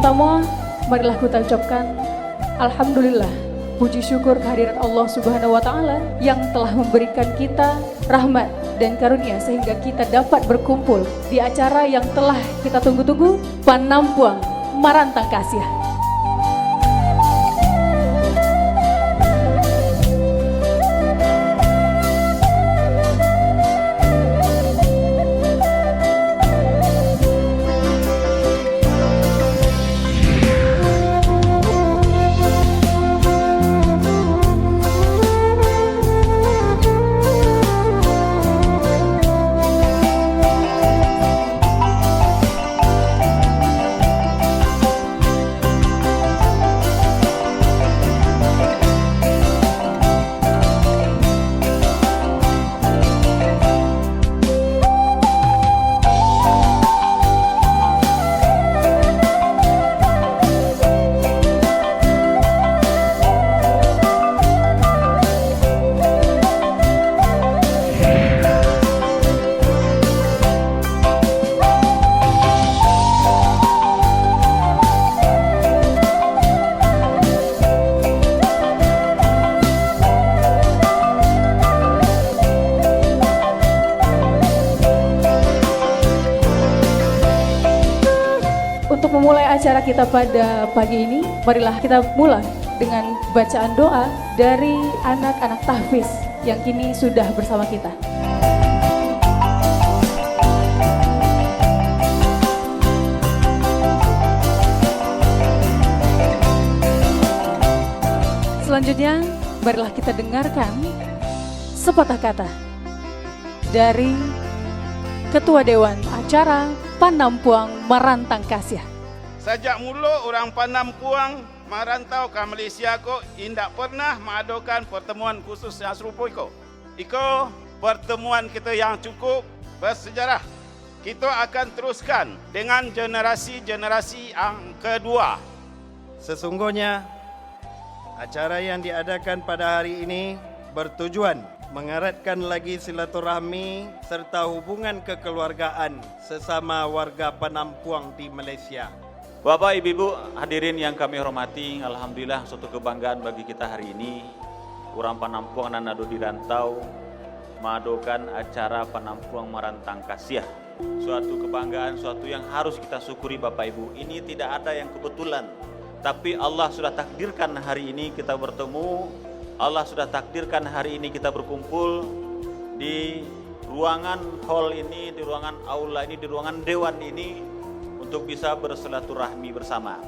Pertama-tama, marilah kita ucapkan Alhamdulillah, puji syukur kehadirat Allah Subhanahu wa Ta'ala yang telah memberikan kita rahmat dan karunia sehingga kita dapat berkumpul di acara yang telah kita tunggu-tunggu, Panampuang Marantang Kasih. Untuk memulai acara kita pada pagi ini, marilah kita mulai dengan bacaan doa dari anak-anak tahfiz yang kini sudah bersama kita. Selanjutnya, marilah kita dengarkan sepatah kata dari Ketua Dewan Acara Panampuang Marantang Kasih. Sejak mula orang Panampuang merantau ke Malaysia ko indak pernah mengadakan pertemuan khusus yang serupa iko. Iko pertemuan kita yang cukup bersejarah. Kita akan teruskan dengan generasi-generasi yang kedua. Sesungguhnya acara yang diadakan pada hari ini bertujuan mengeratkan lagi silaturahmi serta hubungan kekeluargaan sesama warga Panampuang di Malaysia. Bapak, Ibu, hadirin yang kami hormati, alhamdulillah suatu kebanggaan bagi kita hari ini. Orang Panampuang dan Nado di Rantau mengadakan acara Panampuang Marantang Kasih. Suatu kebanggaan, suatu yang harus kita syukuri Bapak Ibu. Ini tidak ada yang kebetulan, tapi Allah sudah takdirkan hari ini kita bertemu. Allah sudah takdirkan hari ini kita berkumpul di ruangan hall ini, di ruangan aula ini, di ruangan dewan ini untuk bisa bersilaturahmi bersama.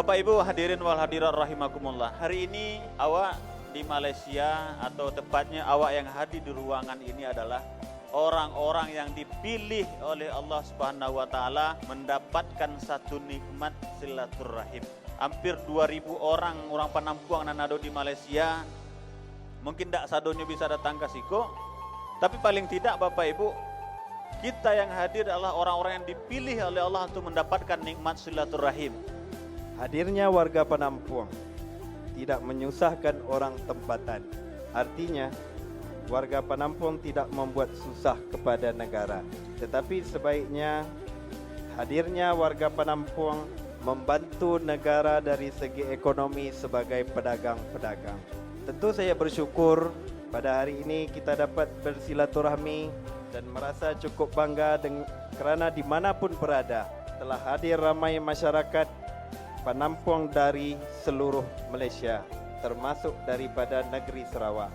Bapak Ibu hadirin wal hadirat rahimakumullah. Hari ini awak di Malaysia, atau tepatnya awak yang hadir di ruangan ini adalah orang-orang yang dipilih oleh Allah Subhanahu wa taala mendapatkan satu nikmat silaturahim. Hampir 2000 orang Panampuang dan Nado di Malaysia. Mungkin tak sadonyo bisa datang ke siko, tapi paling tidak Bapak Ibu, kita yang hadir adalah orang-orang yang dipilih oleh Allah untuk mendapatkan nikmat silaturahim. Hadirnya warga Penampuang tidak menyusahkan orang tempatan. Artinya, warga Penampuang tidak membuat susah kepada negara. Tetapi sebaiknya hadirnya warga Penampuang membantu negara dari segi ekonomi sebagai pedagang-pedagang. Tentu saya bersyukur pada hari ini kita dapat bersilaturahmi dan merasa cukup bangga kerana dimanapun berada telah hadir ramai masyarakat Penampuang dari seluruh Malaysia, termasuk daripada negeri Sarawak.